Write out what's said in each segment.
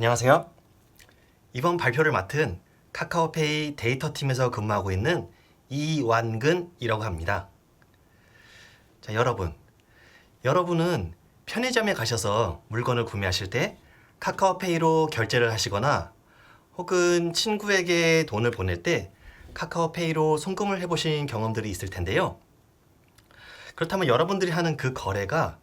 안녕하세요. 이번 발표를 맡은 카카오페이 데이터팀에서 근무하고 있는 이완근이라고 합니다. 자, 여러분은 편의점에 가셔서 물건을 구매하실 때 카카오페이로 결제를 하시거나 혹은 친구에게 돈을 보낼 때 카카오페이로 송금을 해보신 경험들이 있을 텐데요. 그렇다면 여러분들이 하는 그 거래가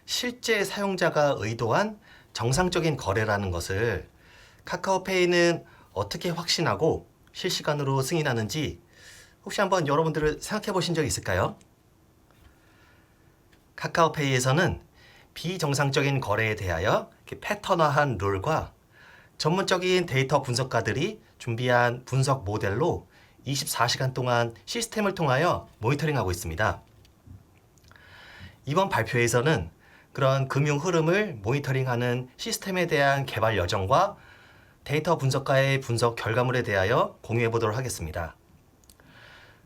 실제 사용자가 의도한 정상적인 거래라는 것을 카카오페이는 어떻게 확신하고 실시간으로 승인하는지 혹시 한번 여러분들을 생각해 보신 적 있을까요? 카카오페이에서는 비정상적인 거래에 대하여 패턴화한 룰과 전문적인 데이터 분석가들이 준비한 분석 모델로 24시간 동안 시스템을 통하여 모니터링하고 있습니다. 이번 발표에서는 그런 금융 흐름을 모니터링하는 시스템에 대한 개발 여정과 데이터 분석가의 분석 결과물에 대하여 공유해 보도록 하겠습니다.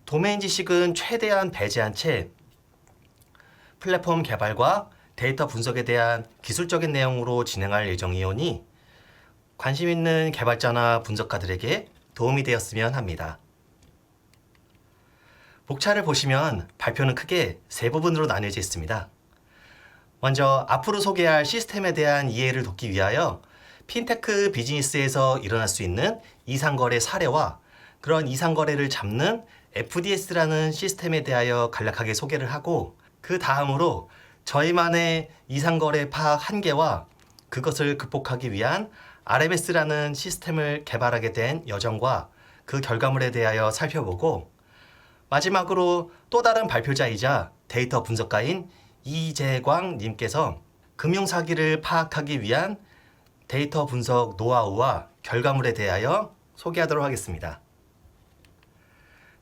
도메인 지식은 최대한 배제한 채 플랫폼 개발과 데이터 분석에 대한 기술적인 내용으로 진행할 예정이오니 관심 있는 개발자나 분석가들에게 도움이 되었으면 합니다. 목차를 보시면 발표는 크게 세 부분으로 나뉘어져 있습니다. 먼저 앞으로 소개할 시스템에 대한 이해를 돕기 위하여 핀테크 비즈니스에서 일어날 수 있는 이상거래 사례와 그런 이상거래를 잡는 FDS라는 시스템에 대하여 간략하게 소개를 하고, 그 다음으로 저희만의 이상거래 파악 한계와 그것을 극복하기 위한 RMS라는 시스템을 개발하게 된 여정과 그 결과물에 대하여 살펴보고, 마지막으로 또 다른 발표자이자 데이터 분석가인 이재광 님께서 금융사기를 파악하기 위한 데이터 분석 노하우와 결과물에 대하여 소개하도록 하겠습니다.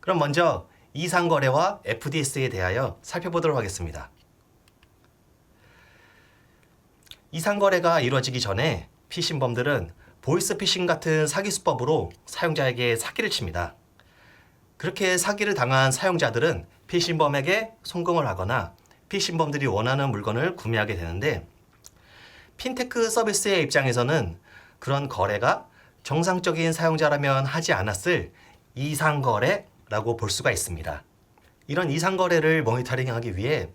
그럼 먼저 이상거래와 FDS에 대하여 살펴보도록 하겠습니다. 이상거래가 이루어지기 전에 피싱범들은 보이스피싱 같은 사기 수법으로 사용자에게 사기를 칩니다. 그렇게 사기를 당한 사용자들은 피싱범에게 송금을 하거나 피싱범들이 원하는 물건을 구매하게 되는데, 핀테크 서비스의 입장에서는 그런 거래가 정상적인 사용자라면 하지 않았을 이상거래라고 볼 수가 있습니다. 이런 이상거래를 모니터링하기 위해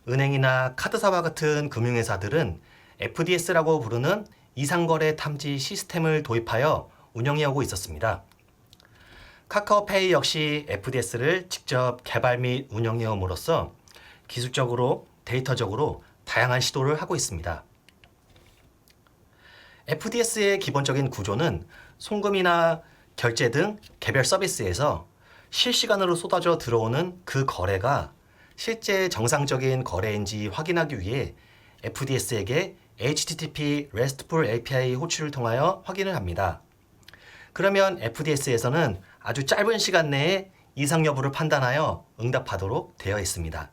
은행이나 카드사와 같은 금융회사들은 FDS라고 부르는 이상거래 탐지 시스템을 도입하여 운영해오고 있었습니다. 카카오페이 역시 FDS를 직접 개발 및 운영해옴으로써 기술적으로, 데이터적으로 다양한 시도를 하고 있습니다. FDS의 기본적인 구조는 송금이나 결제 등 개별 서비스에서 실시간으로 쏟아져 들어오는 그 거래가 실제 정상적인 거래인지 확인하기 위해 FDS에게 HTTP RESTful API 호출을 통하여 확인을 합니다. 그러면 FDS에서는 아주 짧은 시간 내에 이상 여부를 판단하여 응답하도록 되어 있습니다.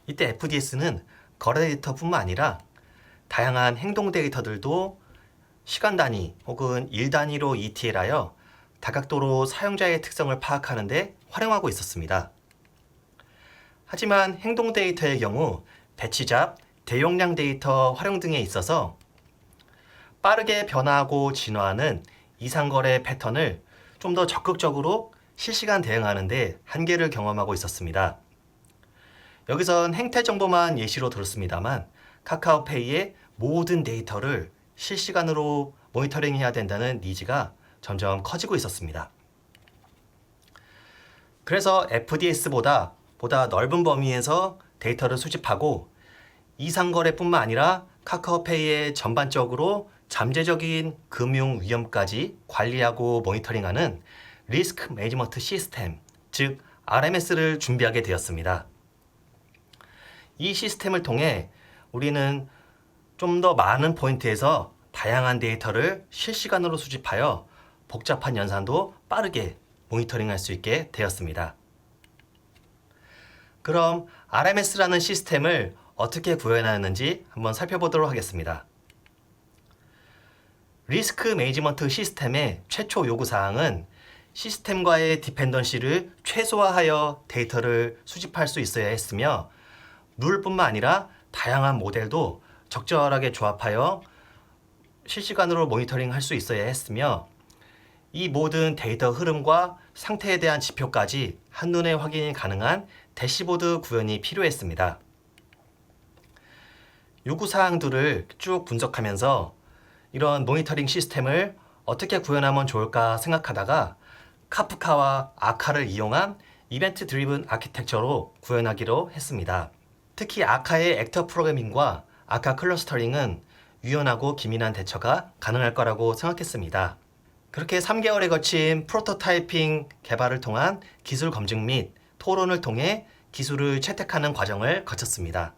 이때 FDS는 거래 데이터뿐만 아니라 다양한 행동 데이터들도 시간 단위 혹은 일 단위로 ETL하여 다각도로 사용자의 특성을 파악하는 데 활용하고 있었습니다. 하지만 행동 데이터의 경우 배치잡, 대용량 데이터 활용 등에 있어서 빠르게 변화하고 진화하는 이상거래 패턴을 좀 더 적극적으로 실시간 대응하는 데 한계를 경험하고 있었습니다. 여기선 행태 정보만 예시로 들었습니다만 카카오페이의 모든 데이터를 실시간으로 모니터링해야 된다는 니즈가 점점 커지고 있었습니다. 그래서 FDS보다 넓은 범위에서 데이터를 수집하고 이상거래뿐만 아니라 카카오페이의 전반적으로 잠재적인 금융 위험까지 관리하고 모니터링하는 리스크 매니지먼트 시스템, 즉 RMS를 준비하게 되었습니다. 이 시스템을 통해 우리는 좀 더 많은 포인트에서 다양한 데이터를 실시간으로 수집하여 복잡한 연산도 빠르게 모니터링할 수 있게 되었습니다. 그럼 RMS라는 시스템을 어떻게 구현하였는지 한번 살펴보도록 하겠습니다. 리스크 매니지먼트 시스템의 최초 요구사항은 시스템과의 디펜던시를 최소화하여 데이터를 수집할 수 있어야 했으며, 룰뿐만 아니라 다양한 모델도 적절하게 조합하여 실시간으로 모니터링 할 수 있어야 했으며 이 모든 데이터 흐름과 상태에 대한 지표까지 한눈에 확인이 가능한 대시보드 구현이 필요했습니다. 요구사항들을 쭉 분석하면서 이런 모니터링 시스템을 어떻게 구현하면 좋을까 생각하다가 카프카와 아카를 이용한 이벤트 드리븐 아키텍처로 구현하기로 했습니다. 특히 아카의 액터 프로그래밍과 아카 클러스터링은 유연하고 기민한 대처가 가능할 거라고 생각했습니다. 그렇게 3개월에 거친 프로토타이핑 개발을 통한 기술 검증 및 토론을 통해 기술을 채택하는 과정을 거쳤습니다.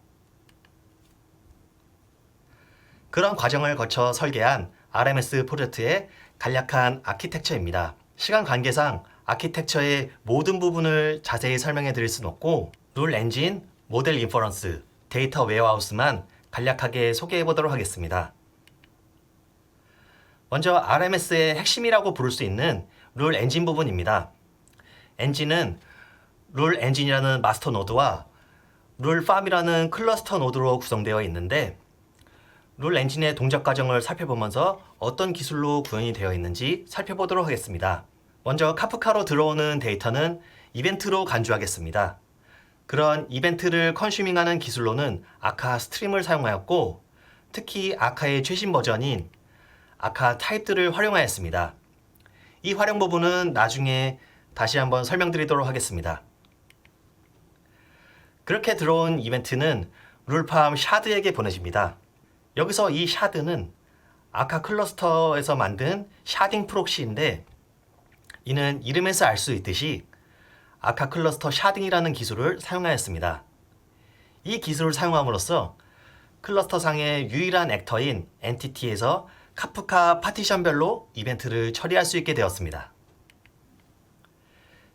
그런 과정을 거쳐 설계한 RMS 프로젝트의 간략한 아키텍처입니다. 시간 관계상 아키텍처의 모든 부분을 자세히 설명해 드릴 수는 없고 룰 엔진, 모델 인퍼런스, 데이터 웨어하우스만 간략하게 소개해 보도록 하겠습니다. 먼저 RMS의 핵심이라고 부를 수 있는 룰 엔진 부분입니다. 엔진은 룰 엔진이라는 마스터 노드와 룰 팜이라는 클러스터 노드로 구성되어 있는데 룰 엔진의 동작 과정을 살펴보면서 어떤 기술로 구현이 되어 있는지 살펴보도록 하겠습니다. 먼저 카프카로 들어오는 데이터는 이벤트로 간주하겠습니다. 그런 이벤트를 컨슈밍하는 기술로는 아카 스트림을 사용하였고 특히 아카의 최신 버전인 아카 타입들을 활용하였습니다. 이 활용 부분은 나중에 다시 한번 설명드리도록 하겠습니다. 그렇게 들어온 이벤트는 룰팜 샤드에게 보내집니다. 여기서 이 샤드는 아카 클러스터에서 만든 샤딩 프록시인데 이는 이름에서 알 수 있듯이 아카 클러스터 샤딩이라는 기술을 사용하였습니다. 이 기술을 사용함으로써 클러스터상의 유일한 액터인 엔티티에서 카프카 파티션별로 이벤트를 처리할 수 있게 되었습니다.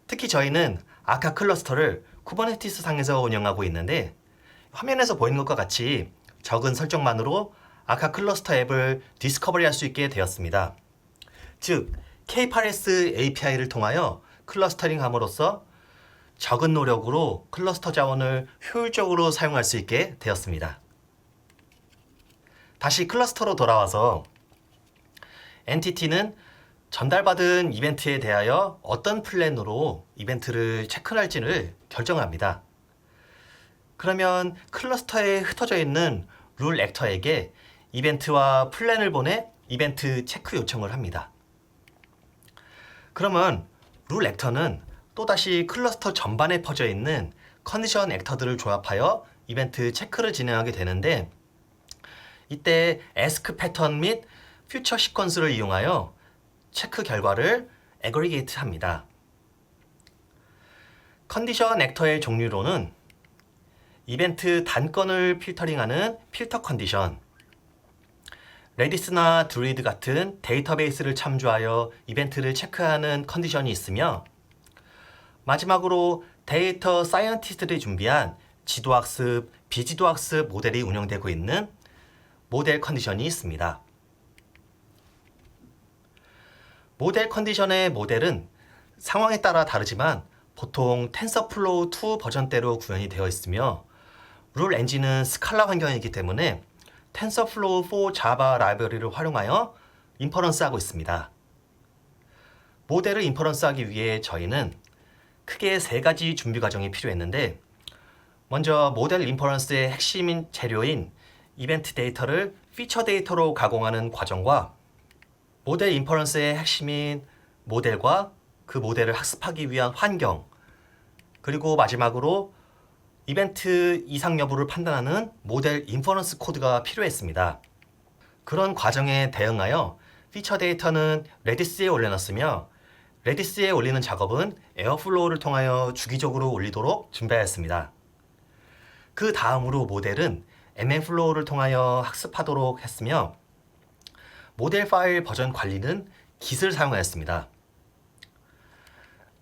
특히 저희는 아카 클러스터를 쿠버네티스 상에서 운영하고 있는데 화면에서 보이는 것과 같이 적은 설정만으로 아카 클러스터 앱을 디스커버리 할 수 있게 되었습니다. 즉, K8s API를 통하여 클러스터링 함으로써 적은 노력으로 클러스터 자원을 효율적으로 사용할 수 있게 되었습니다. 다시 클러스터로 돌아와서 엔티티는 전달받은 이벤트에 대하여 어떤 플랜으로 이벤트를 체크할지를 결정합니다. 그러면 클러스터에 흩어져 있는 룰 액터에게 이벤트와 플랜을 보내 이벤트 체크 요청을 합니다. 그러면 룰 액터는 또다시 클러스터 전반에 퍼져 있는 컨디션 액터들을 조합하여 이벤트 체크를 진행하게 되는데 이때 ask 패턴 및 퓨처 시퀀스를 이용하여 체크 결과를 애그리게이트 합니다. 컨디션 액터의 종류로는 이벤트 단건을 필터링하는 필터 컨디션, 레디스나 드루이드 같은 데이터베이스를 참조하여 이벤트를 체크하는 컨디션이 있으며 마지막으로 데이터 사이언티스트들이 준비한 지도학습, 비지도학습 모델이 운영되고 있는 모델 컨디션이 있습니다. 모델 컨디션의 모델은 상황에 따라 다르지만 보통 텐서플로우 2 버전대로 구현이 되어 있으며 룰 엔진은 스칼라 환경이기 때문에 텐서플로우 4 자바 라이브러리를 활용하여 인퍼런스하고 있습니다. 모델을 인퍼런스하기 위해 저희는 크게 3가지 준비 과정이 필요했는데 먼저 모델 인퍼런스의 핵심 재료인 이벤트 데이터를 피처 데이터로 가공하는 과정과 모델 인퍼런스의 핵심인 모델과 그 모델을 학습하기 위한 환경 그리고 마지막으로 이벤트 이상 여부를 판단하는 모델 인퍼런스 코드가 필요했습니다. 그런 과정에 대응하여 피처 데이터는 레디스에 올려놨으며 레디스에 올리는 작업은 에어플로우를 통하여 주기적으로 올리도록 준비하였습니다. 그 다음으로 모델은 MM플로우를 통하여 학습하도록 했으며 모델 파일 버전 관리는 Git을 사용하였습니다.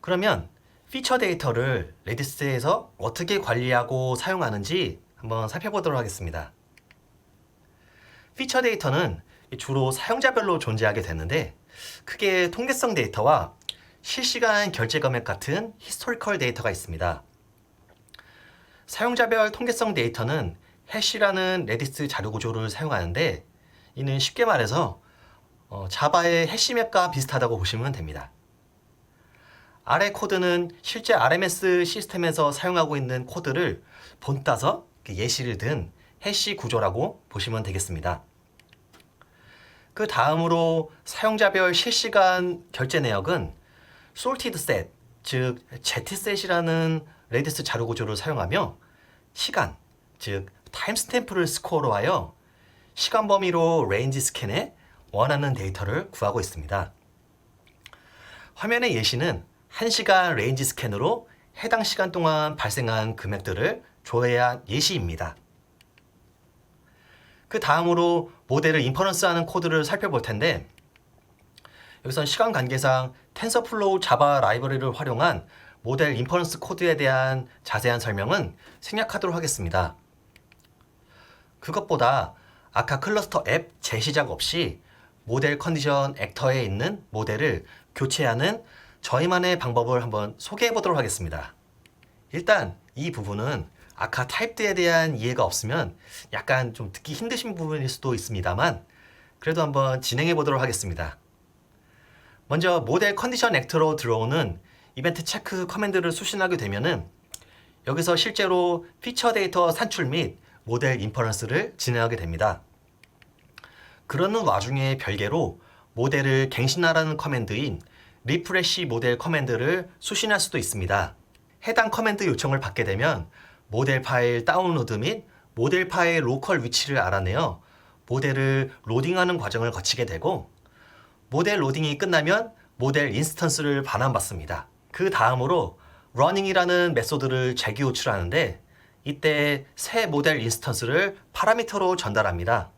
그러면 피처 데이터를 레디스에서 어떻게 관리하고 사용하는지 한번 살펴보도록 하겠습니다. 피처 데이터는 주로 사용자별로 존재하게 되는데 크게 통계성 데이터와 실시간 결제 금액 같은 히스토리컬 데이터가 있습니다. 사용자별 통계성 데이터는 해시라는 레디스 자료 구조를 사용하는데 이는 쉽게 말해서 자바의 해시맵과 비슷하다고 보시면 됩니다. 아래 코드는 실제 RMS 시스템에서 사용하고 있는 코드를 본따서 예시를 든 해시 구조라고 보시면 되겠습니다. 그 다음으로 사용자별 실시간 결제 내역은 sorted set, 즉 Zset이라는 레디스 자료 구조를 사용하며 시간, 즉 타임스탬프를 스코어로 하여 시간 범위로 레인지 스캔에 원하는 데이터를 구하고 있습니다. 화면의 예시는 1시간 레인지 스캔으로 해당 시간 동안 발생한 금액들을 조회한 예시입니다. 그 다음으로 모델을 인퍼런스하는 코드를 살펴볼 텐데, 여기선 시간 관계상 텐서플로우 자바 라이브러리를 활용한 모델 인퍼런스 코드에 대한 자세한 설명은 생략하도록 하겠습니다. 그것보다 아까 클러스터 앱 재시작 없이 모델 컨디션 액터에 있는 모델을 교체하는 저희만의 방법을 한번 소개해 보도록 하겠습니다. 일단 이 부분은 아까 타입드에 대한 이해가 없으면 약간 좀 듣기 힘드신 부분일 수도 있습니다만, 그래도 한번 진행해 보도록 하겠습니다. 먼저 모델 컨디션 액터로 들어오는 이벤트 체크 커맨드를 수신하게 되면은 여기서 실제로 피처 데이터 산출 및 모델 인퍼런스를 진행하게 됩니다. 그러는 와중에 별개로 모델을 갱신하라는 커맨드인 리프레시 모델 커맨드를 수신할 수도 있습니다. 해당 커맨드 요청을 받게 되면 모델 파일 다운로드 및 모델 파일 로컬 위치를 알아내어 모델을 로딩하는 과정을 거치게 되고, 모델 로딩이 끝나면 모델 인스턴스를 반환받습니다. 그 다음으로 running이라는 메소드를 재기 호출하는데, 이때 새 모델 인스턴스를 파라미터로 전달합니다.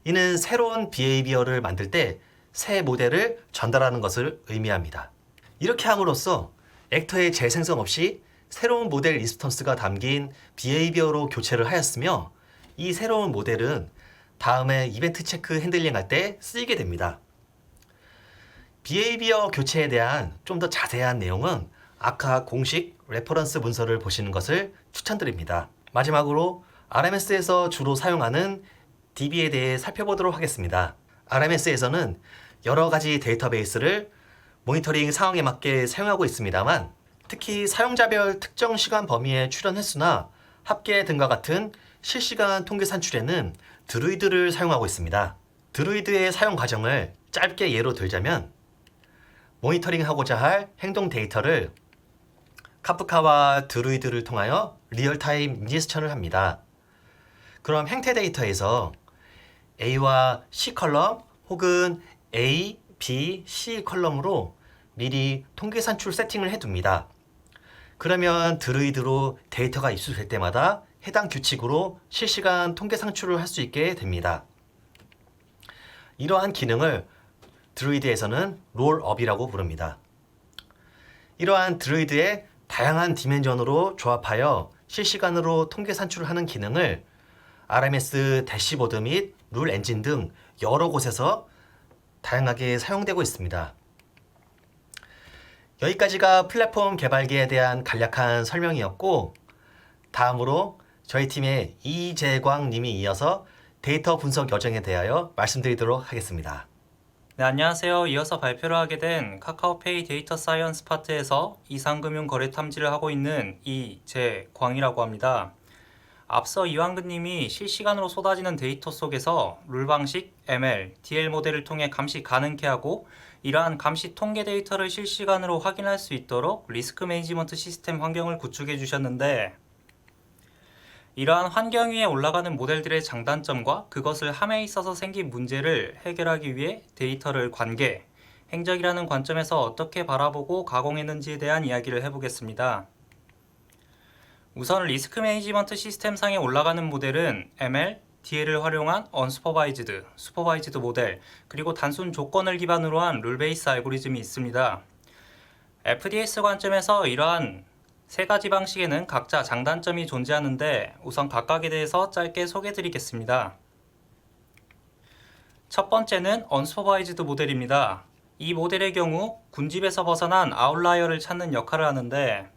이는 새로운 비헤이비어를 만들 때 새 모델을 전달하는 것을 의미합니다. 이렇게 함으로써 액터의 재생성 없이 새로운 모델 인스턴스가 담긴 비헤이비어로 교체를 하였으며, 이 새로운 모델은 다음에 이벤트 체크 핸들링 할 때 쓰이게 됩니다. 비헤이비어 교체에 대한 좀 더 자세한 내용은 아까 공식 레퍼런스 문서를 보시는 것을 추천드립니다. 마지막으로 RMS에서 주로 사용하는 DB에 대해 살펴보도록 하겠습니다. RMS에서는 여러 가지 데이터베이스를 모니터링 상황에 맞게 사용하고 있습니다만, 특히 사용자별 특정 시간 범위의 출현 횟수나 합계 등과 같은 실시간 통계 산출에는 드루이드를 사용하고 있습니다. 드루이드의 사용 과정을 짧게 예로 들자면, 모니터링하고자 할 행동 데이터를 카프카와 드루이드를 통하여 리얼타임 인제스천을 합니다. 그럼 행태 데이터에서 A와 C 컬럼 혹은 A, B, C 컬럼으로 미리 통계 산출 세팅을 해둡니다. 그러면 드루이드로 데이터가 입수될 때마다 해당 규칙으로 실시간 통계 산출을 할 수 있게 됩니다. 이러한 기능을 드루이드에서는 롤업이라고 부릅니다. 이러한 드루이드의 다양한 디멘전으로 조합하여 실시간으로 통계 산출을 하는 기능을 RMS 대시보드 및 룰 엔진 등 여러 곳에서 다양하게 사용되고 있습니다. 여기까지가 플랫폼 개발기에 대한 간략한 설명이었고, 다음으로 저희 팀의 이재광 님이 이어서 데이터 분석 여정에 대하여 말씀드리도록 하겠습니다. 네, 안녕하세요. 이어서 발표를 하게 된 카카오페이 데이터 사이언스 파트에서 이상금융 거래 탐지를 하고 있는 이재광이라고 합니다. 앞서 이완근님이 실시간으로 쏟아지는 데이터 속에서 룰 방식, ML, DL 모델을 통해 감시 가능케 하고, 이러한 감시 통계 데이터를 실시간으로 확인할 수 있도록 리스크 매니지먼트 시스템 환경을 구축해 주셨는데, 이러한 환경 위에 올라가는 모델들의 장단점과 그것을 함에 있어서 생긴 문제를 해결하기 위해 데이터를 관계, 행적이라는 관점에서 어떻게 바라보고 가공했는지에 대한 이야기를 해보겠습니다. 우선 리스크 매니지먼트 시스템상에 올라가는 모델은 ML, DL을 활용한 언슈퍼바이즈드, 슈퍼바이즈드 모델, 그리고 단순 조건을 기반으로 한 룰 베이스 알고리즘이 있습니다. FDS 관점에서 이러한 세 가지 방식에는 각자 장단점이 존재하는데, 우선 각각에 대해서 짧게 소개해드리겠습니다. 첫 번째는 언슈퍼바이즈드 모델입니다. 이 모델의 경우 군집에서 벗어난 아웃라이어를 찾는 역할을 하는데,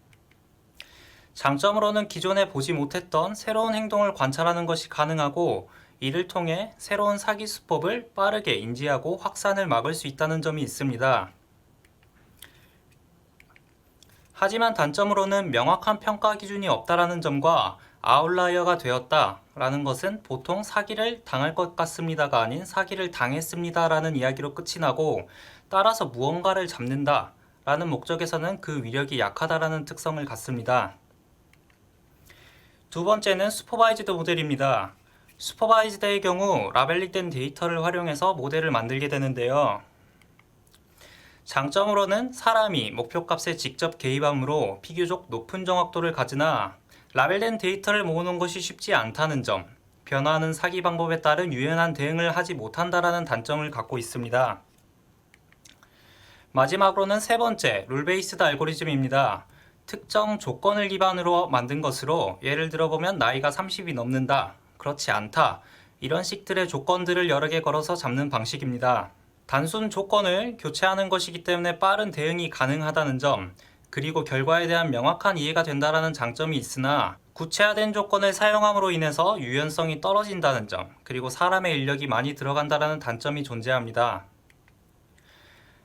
장점으로는 기존에 보지 못했던 새로운 행동을 관찰하는 것이 가능하고, 이를 통해 새로운 사기 수법을 빠르게 인지하고 확산을 막을 수 있다는 점이 있습니다. 하지만 단점으로는 명확한 평가 기준이 없다라는 점과 아웃라이어가 되었다라는 것은 보통 사기를 당할 것 같습니다가 아닌 사기를 당했습니다라는 이야기로 끝이 나고, 따라서 무언가를 잡는다라는 목적에서는 그 위력이 약하다라는 특성을 갖습니다. 두 번째는 슈퍼바이즈드 모델입니다. 슈퍼바이즈드의 경우 라벨링된 데이터를 활용해서 모델을 만들게 되는데요. 장점으로는 사람이 목표값에 직접 개입함으로 비교적 높은 정확도를 가지나 라벨된 데이터를 모으는 것이 쉽지 않다는 점, 변화하는 사기 방법에 따른 유연한 대응을 하지 못한다라는 단점을 갖고 있습니다. 마지막으로는 세 번째, 룰 베이스드 알고리즘입니다. 특정 조건을 기반으로 만든 것으로, 예를 들어보면 나이가 30이 넘는다, 그렇지 않다, 이런 식들의 조건들을 여러 개 걸어서 잡는 방식입니다. 단순 조건을 교체하는 것이기 때문에 빠른 대응이 가능하다는 점, 그리고 결과에 대한 명확한 이해가 된다는 장점이 있으나, 구체화된 조건을 사용함으로 인해서 유연성이 떨어진다는 점, 그리고 사람의 인력이 많이 들어간다는 단점이 존재합니다.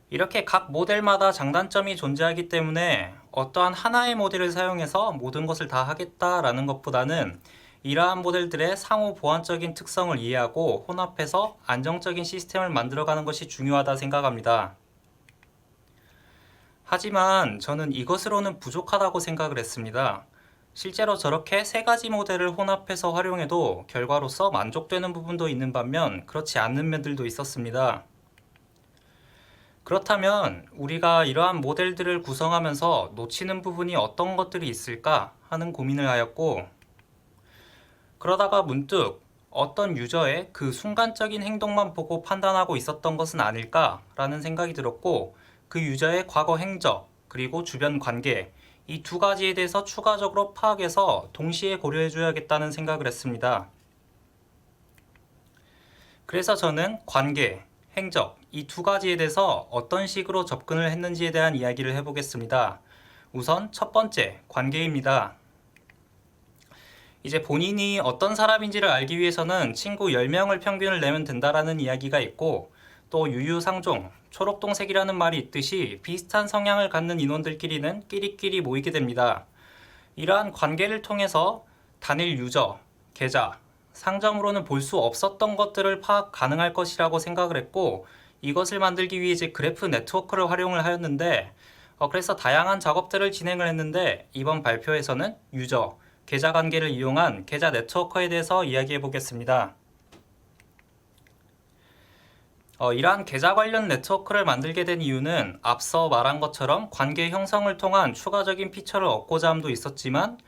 이렇게 각 모델마다 장단점이 존재하기 때문에 어떠한 하나의 모델을 사용해서 모든 것을 다 하겠다라는 것보다는 이러한 모델들의 상호 보완적인 특성을 이해하고 혼합해서 안정적인 시스템을 만들어가는 것이 중요하다 생각합니다. 하지만 저는 이것으로는 부족하다고 생각을 했습니다. 실제로 저렇게 세 가지 모델을 혼합해서 활용해도 결과로서 만족되는 부분도 있는 반면 그렇지 않는 면들도 있었습니다. 그렇다면 우리가 이러한 모델들을 구성하면서 놓치는 부분이 어떤 것들이 있을까 하는 고민을 하였고, 그러다가 문득 어떤 유저의 그 순간적인 행동만 보고 판단하고 있었던 것은 아닐까라는 생각이 들었고, 그 유저의 과거 행적 그리고 주변 관계, 이 두 가지에 대해서 추가적으로 파악해서 동시에 고려해줘야겠다는 생각을 했습니다. 그래서 저는 관계, 행적, 이 두 가지에 대해서 어떤 식으로 접근을 했는지에 대한 이야기를 해보겠습니다. 우선 첫 번째, 관계입니다. 이제 본인이 어떤 사람인지를 알기 위해서는 친구 10명을 평균을 내면 된다라는 이야기가 있고, 또 유유상종, 초록동색이라는 말이 있듯이 비슷한 성향을 갖는 인원들끼리는 끼리끼리 모이게 됩니다. 이러한 관계를 통해서 단일 유저, 계좌, 상점으로는 볼 수 없었던 것들을 파악 가능할 것이라고 생각을 했고, 이것을 만들기 위해 이제 그래프 네트워크를 활용을 하였는데, 그래서 다양한 작업들을 진행을 했는데, 이번 발표에서는 유저, 계좌 관계를 이용한 계좌 네트워크에 대해서 이야기해 보겠습니다. 이러한 계좌 관련 네트워크를 만들게 된 이유는 앞서 말한 것처럼 관계 형성을 통한 추가적인 피처를 얻고자 함도 있었지만,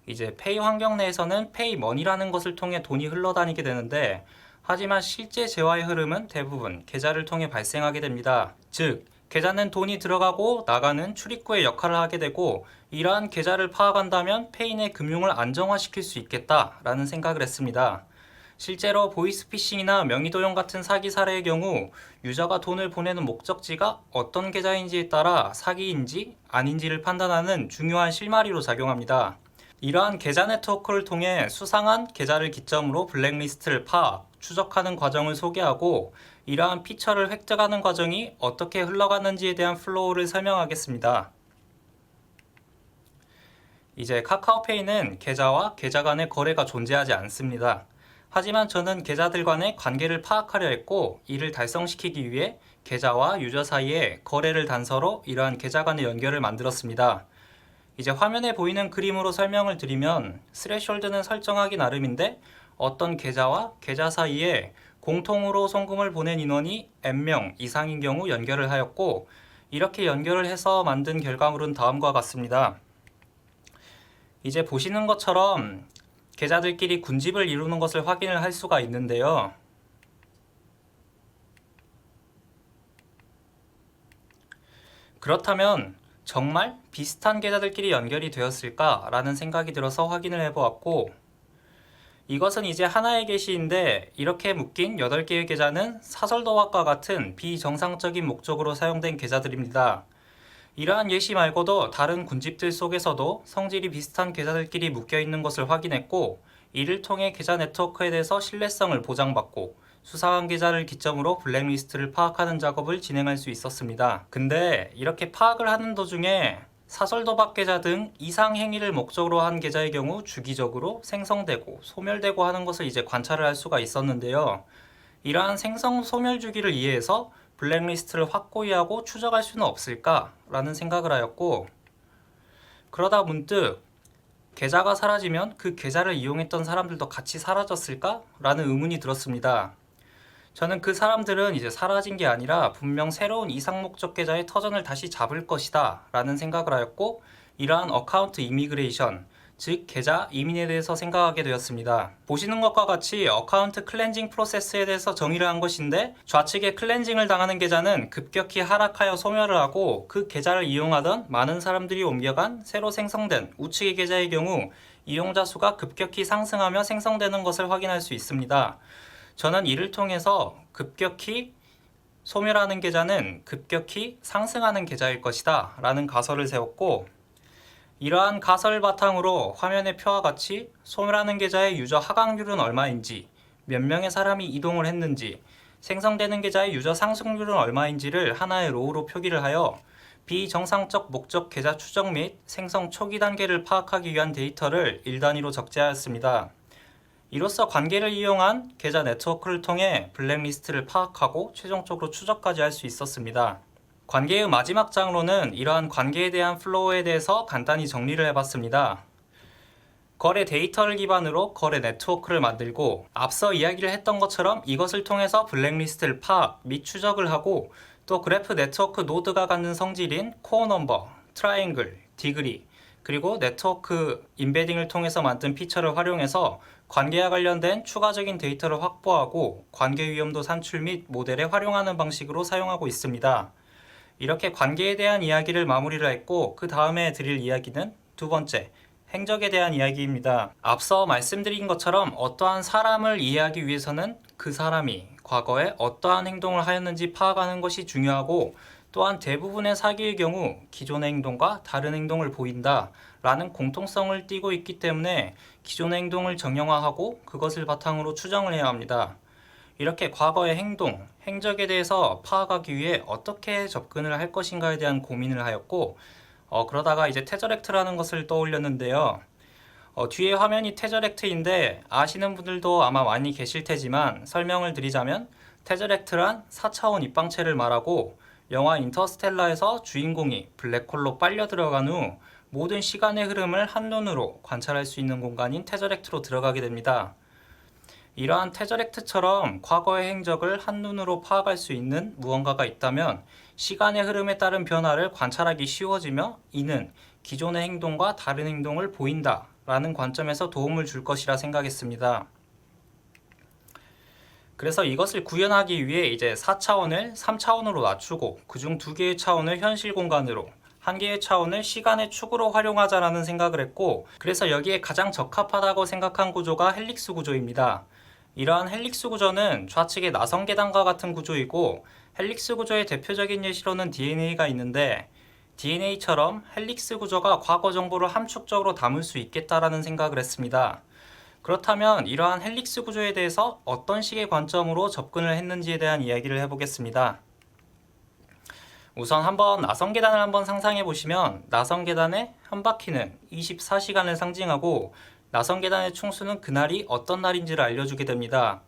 이제 페이 환경 내에서는 페이머니라는 것을 통해 돈이 흘러다니게 되는데, 하지만 실제 재화의 흐름은 대부분 계좌를 통해 발생하게 됩니다. 즉, 계좌는 돈이 들어가고 나가는 출입구의 역할을 하게 되고, 이러한 계좌를 파악한다면 페이 내 금융을 안정화시킬 수 있겠다라는 생각을 했습니다. 실제로 보이스피싱이나 명의도용 같은 사기 사례의 경우 유저가 돈을 보내는 목적지가 어떤 계좌인지에 따라 사기인지 아닌지를 판단하는 중요한 실마리로 작용합니다. 이러한 계좌 네트워크를 통해 수상한 계좌를 기점으로 블랙리스트를 파악, 추적하는 과정을 소개하고, 이러한 피처를 획득하는 과정이 어떻게 흘러가는지에 대한 플로우를 설명하겠습니다. 이제 카카오페이는 계좌와 계좌 간의 거래가 존재하지 않습니다. 하지만 저는 계좌들 간의 관계를 파악하려 했고, 이를 달성시키기 위해 계좌와 유저 사이에 거래를 단서로 이러한 계좌 간의 연결을 만들었습니다. 이제 화면에 보이는 그림으로 설명을 드리면, 스레숄드는 설정하기 나름인데 어떤 계좌와 계좌 사이에 공통으로 송금을 보낸 인원이 n명 이상인 경우 연결을 하였고, 이렇게 연결을 해서 만든 결과물은 다음과 같습니다. 이제 보시는 것처럼 계좌들끼리 군집을 이루는 것을 확인을 할 수가 있는데요. 그렇다면 정말 비슷한 계좌들끼리 연결이 되었을까라는 생각이 들어서 확인을 해보았고, 이것은 이제 하나의 게시인데, 이렇게 묶인 8개의 계좌는 사설도박과 같은 비정상적인 목적으로 사용된 계좌들입니다. 이러한 예시 말고도 다른 군집들 속에서도 성질이 비슷한 계좌들끼리 묶여 있는 것을 확인했고, 이를 통해 계좌 네트워크에 대해서 신뢰성을 보장받고 수사한 계좌를 기점으로 블랙리스트를 파악하는 작업을 진행할 수 있었습니다. 근데 이렇게 파악을 하는 도중에 사설 도박 계좌 등 이상 행위를 목적으로 한 계좌의 경우 주기적으로 생성되고 소멸되고 하는 것을 이제 관찰을 할 수가 있었는데요. 이러한 생성 소멸 주기를 이해해서 블랙리스트를 확고히 하고 추적할 수는 없을까라는 생각을 하였고, 그러다 문득 계좌가 사라지면 그 계좌를 이용했던 사람들도 같이 사라졌을까? 라는 의문이 들었습니다. 저는 그 사람들은 이제 사라진 게 아니라 분명 새로운 이상 목적 계좌의 터전을 다시 잡을 것이다 라는 생각을 하였고, 이러한 어카운트 이미그레이션, 즉 계좌 이민에 대해서 생각하게 되었습니다. 보시는 것과 같이 어카운트 클렌징 프로세스에 대해서 정의를 한 것인데, 좌측에 클렌징을 당하는 계좌는 급격히 하락하여 소멸을 하고 그 계좌를 이용하던 많은 사람들이 옮겨간 새로 생성된 우측의 계좌의 경우 이용자 수가 급격히 상승하며 생성되는 것을 확인할 수 있습니다. 저는 이를 통해서 급격히 소멸하는 계좌는 급격히 상승하는 계좌일 것이다 라는 가설을 세웠고, 이러한 가설을 바탕으로 화면의 표와 같이 소멸하는 계좌의 유저 하강률은 얼마인지, 몇 명의 사람이 이동을 했는지, 생성되는 계좌의 유저 상승률은 얼마인지를 하나의 로우로 표기를 하여 비정상적 목적 계좌 추적 및 생성 초기 단계를 파악하기 위한 데이터를 1단위로 적재하였습니다. 이로써 관계를 이용한 계좌 네트워크를 통해 블랙리스트를 파악하고 최종적으로 추적까지 할 수 있었습니다. 관계의 마지막 장으로는 이러한 관계에 대한 플로우에 대해서 간단히 정리를 해봤습니다. 거래 데이터를 기반으로 거래 네트워크를 만들고, 앞서 이야기를 했던 것처럼 이것을 통해서 블랙리스트를 파악 및 추적을 하고, 또 그래프 네트워크 노드가 갖는 성질인 코어 넘버, 트라이앵글, 디그리, 그리고 네트워크 임베딩을 통해서 만든 피처를 활용해서 관계와 관련된 추가적인 데이터를 확보하고 관계 위험도 산출 및 모델에 활용하는 방식으로 사용하고 있습니다. 이렇게 관계에 대한 이야기를 마무리를 했고, 그 다음에 드릴 이야기는 두 번째, 행적에 대한 이야기입니다. 앞서 말씀드린 것처럼 어떠한 사람을 이해하기 위해서는 그 사람이 과거에 어떠한 행동을 하였는지 파악하는 것이 중요하고, 또한 대부분의 사기의 경우 기존의 행동과 다른 행동을 보인다 라는 공통성을 띠고 있기 때문에 기존의 행동을 정형화하고 그것을 바탕으로 추정을 해야 합니다. 이렇게 과거의 행동, 행적에 대해서 파악하기 위해 어떻게 접근을 할 것인가에 대한 고민을 하였고, 그러다가 이제 테저렉트라는 것을 떠올렸는데요. 뒤에 화면이 테저렉트인데 아시는 분들도 아마 많이 계실 테지만 설명을 드리자면, 테저렉트란 4차원 입방체를 말하고, 영화 인터스텔라에서 주인공이 블랙홀로 빨려 들어간 후 모든 시간의 흐름을 한눈으로 관찰할 수 있는 공간인 테저렉트로 들어가게 됩니다. 이러한 테저렉트처럼 과거의 행적을 한눈으로 파악할 수 있는 무언가가 있다면 시간의 흐름에 따른 변화를 관찰하기 쉬워지며, 이는 기존의 행동과 다른 행동을 보인다 라는 관점에서 도움을 줄 것이라 생각했습니다. 그래서 이것을 구현하기 위해 이제 4차원을 3차원으로 낮추고 그중 2개의 차원을 현실 공간으로, 1개의 차원을 시간의 축으로 활용하자라는 생각을 했고, 그래서 여기에 가장 적합하다고 생각한 구조가 헬릭스 구조입니다. 이러한 헬릭스 구조는 좌측의 나선 계단과 같은 구조이고, 헬릭스 구조의 대표적인 예시로는 DNA가 있는데, DNA처럼 헬릭스 구조가 과거 정보를 함축적으로 담을 수 있겠다라는 생각을 했습니다. 그렇다면 이러한 헬릭스 구조에 대해서 어떤 식의 관점으로 접근을 했는지에 대한 이야기를 해보겠습니다. 우선 한번 나선 계단을 한번 상상해 보시면, 나선 계단의 한 바퀴는 24시간을 상징하고 나선 계단의 총수는 그날이 어떤 날인지를 알려주게 됩니다.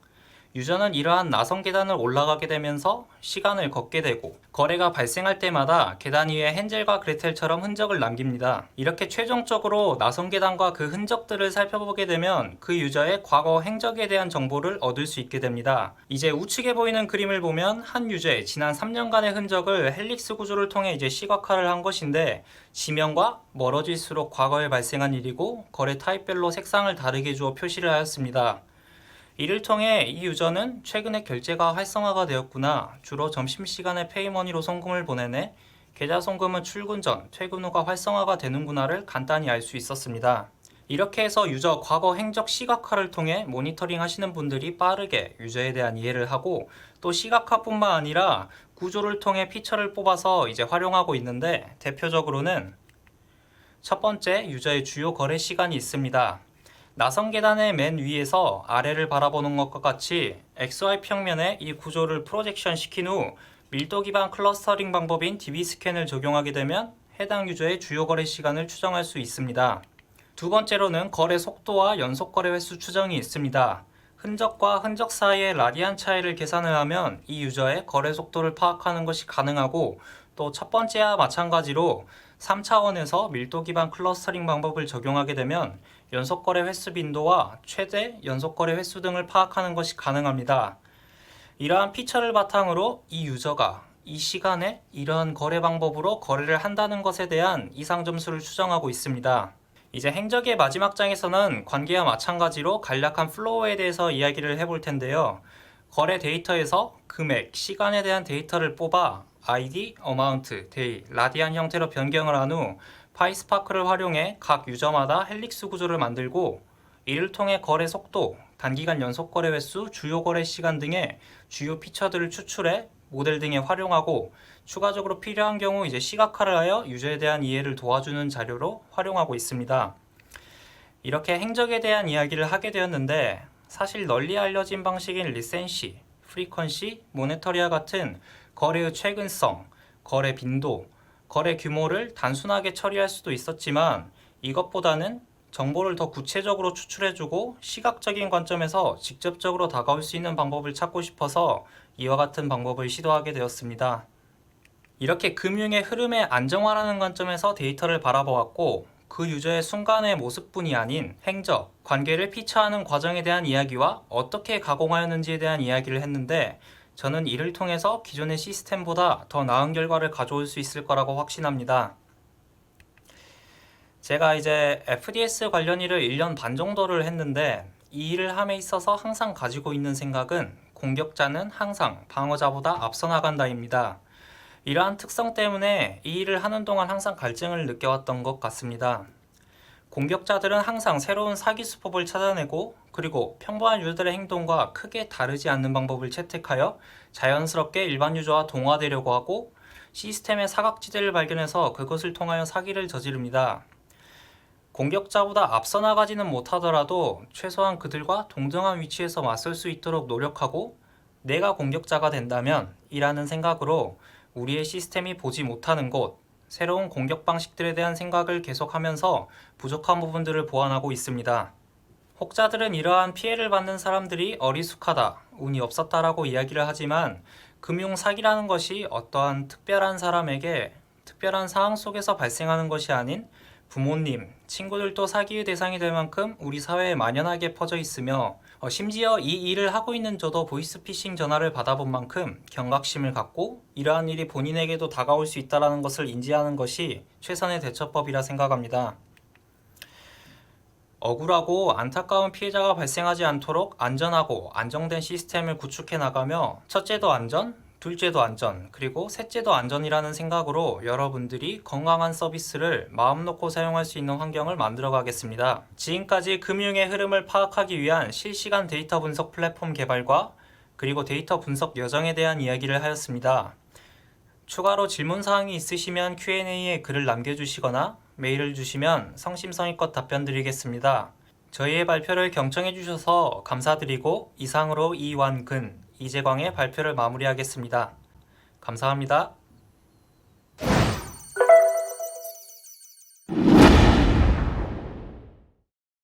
유저는 이러한 나선 계단을 올라가게 되면서 시간을 걷게 되고, 거래가 발생할 때마다 계단 위에 헨젤과 그레텔처럼 흔적을 남깁니다. 이렇게 최종적으로 나선 계단과 그 흔적들을 살펴보게 되면 그 유저의 과거 행적에 대한 정보를 얻을 수 있게 됩니다. 이제 우측에 보이는 그림을 보면 한 유저의 지난 3년간의 흔적을 헬릭스 구조를 통해 이제 시각화를 한 것인데, 지면과 멀어질수록 과거에 발생한 일이고 거래 타입별로 색상을 다르게 주어 표시를 하였습니다. 이를 통해 이 유저는 최근에 결제가 활성화가 되었구나, 주로 점심시간에 페이머니로 송금을 보내네, 계좌 송금은 출근 전, 퇴근 후가 활성화가 되는구나를 간단히 알 수 있었습니다. 이렇게 해서 유저 과거 행적 시각화를 통해 모니터링 하시는 분들이 빠르게 유저에 대한 이해를 하고, 또 시각화뿐만 아니라 구조를 통해 피처를 뽑아서 이제 활용하고 있는데, 대표적으로는 첫 번째, 유저의 주요 거래 시간이 있습니다. 나선 계단의 맨 위에서 아래를 바라보는 것과 같이 XY 평면에 이 구조를 프로젝션 시킨 후 밀도 기반 클러스터링 방법인 DB 스캔을 적용하게 되면 해당 유저의 주요 거래 시간을 추정할 수 있습니다. 두 번째로는 거래 속도와 연속 거래 횟수 추정이 있습니다. 흔적과 흔적 사이의 라디안 차이를 계산을 하면 이 유저의 거래 속도를 파악하는 것이 가능하고, 또 첫 번째와 마찬가지로 3차원에서 밀도 기반 클러스터링 방법을 적용하게 되면 연속 거래 횟수 빈도와 최대 연속 거래 횟수 등을 파악하는 것이 가능합니다. 이러한 피처를 바탕으로 이 유저가 이 시간에 이러한 거래 방법으로 거래를 한다는 것에 대한 이상 점수를 추정하고 있습니다. 이제 행적의 마지막 장에서는 관계와 마찬가지로 간략한 플로우에 대해서 이야기를 해볼 텐데요. 거래 데이터에서 금액, 시간에 대한 데이터를 뽑아 ID, 어마운트, 데이, 라디안 형태로 변경을 한 후 파이스파크를 활용해 각 유저마다 헬릭스 구조를 만들고, 이를 통해 거래 속도, 단기간 연속 거래 횟수, 주요 거래 시간 등의 주요 피처들을 추출해 모델 등에 활용하고, 추가적으로 필요한 경우 시각화를 하여 유저에 대한 이해를 도와주는 자료로 활용하고 있습니다. 이렇게 행적에 대한 이야기를 하게 되었는데, 사실 널리 알려진 방식인 리센시, 프리퀀시, 모네터리와 같은 거래의 최근성, 거래 빈도, 거래 규모를 단순하게 처리할 수도 있었지만, 이것보다는 정보를 더 구체적으로 추출해주고 시각적인 관점에서 직접적으로 다가올 수 있는 방법을 찾고 싶어서 이와 같은 방법을 시도하게 되었습니다. 이렇게 금융의 흐름의 안정화라는 관점에서 데이터를 바라보았고, 그 유저의 순간의 모습뿐이 아닌 행적, 관계를 피처하는 과정에 대한 이야기와 어떻게 가공하였는지에 대한 이야기를 했는데, 저는 이를 통해서 기존의 시스템보다 더 나은 결과를 가져올 수 있을 거라고 확신합니다. 제가 이제 FDS 관련 일을 1년 반 정도를 했는데, 이 일을 함에 있어서 항상 가지고 있는 생각은 공격자는 항상 방어자보다 앞서 나간다입니다. 이러한 특성 때문에 이 일을 하는 동안 항상 갈증을 느껴왔던 것 같습니다. 공격자들은 항상 새로운 사기 수법을 찾아내고, 그리고 평범한 유저들의 행동과 크게 다르지 않는 방법을 채택하여 자연스럽게 일반 유저와 동화되려고 하고, 시스템의 사각지대를 발견해서 그것을 통하여 사기를 저지릅니다. 공격자보다 앞서 나가지는 못하더라도 최소한 그들과 동등한 위치에서 맞설 수 있도록 노력하고, 내가 공격자가 된다면 이라는 생각으로 우리의 시스템이 보지 못하는 곳, 새로운 공격 방식들에 대한 생각을 계속하면서 부족한 부분들을 보완하고 있습니다. 혹자들은 이러한 피해를 받는 사람들이 어리숙하다, 운이 없었다라고 이야기를 하지만, 금융 사기라는 것이 어떠한 특별한 사람에게 특별한 상황 속에서 발생하는 것이 아닌 부모님, 친구들도 사기의 대상이 될 만큼 우리 사회에 만연하게 퍼져 있으며, 심지어 이 일을 하고 있는 저도 보이스피싱 전화를 받아본 만큼 경각심을 갖고 이러한 일이 본인에게도 다가올 수 있다는 것을 인지하는 것이 최선의 대처법이라 생각합니다. 억울하고 안타까운 피해자가 발생하지 않도록 안전하고 안정된 시스템을 구축해 나가며, 첫째도 안전, 둘째도 안전, 그리고 셋째도 안전이라는 생각으로 여러분들이 건강한 서비스를 마음 놓고 사용할 수 있는 환경을 만들어 가겠습니다. 지금까지 금융의 흐름을 파악하기 위한 실시간 데이터 분석 플랫폼 개발과 그리고 데이터 분석 여정에 대한 이야기를 하였습니다. 추가로 질문사항이 있으시면 Q&A에 글을 남겨주시거나 메일을 주시면 성심성의껏 답변 드리겠습니다. 저희의 발표를 경청해 주셔서 감사드리고, 이상으로 이완근, 이재광의 발표를 마무리하겠습니다. 감사합니다.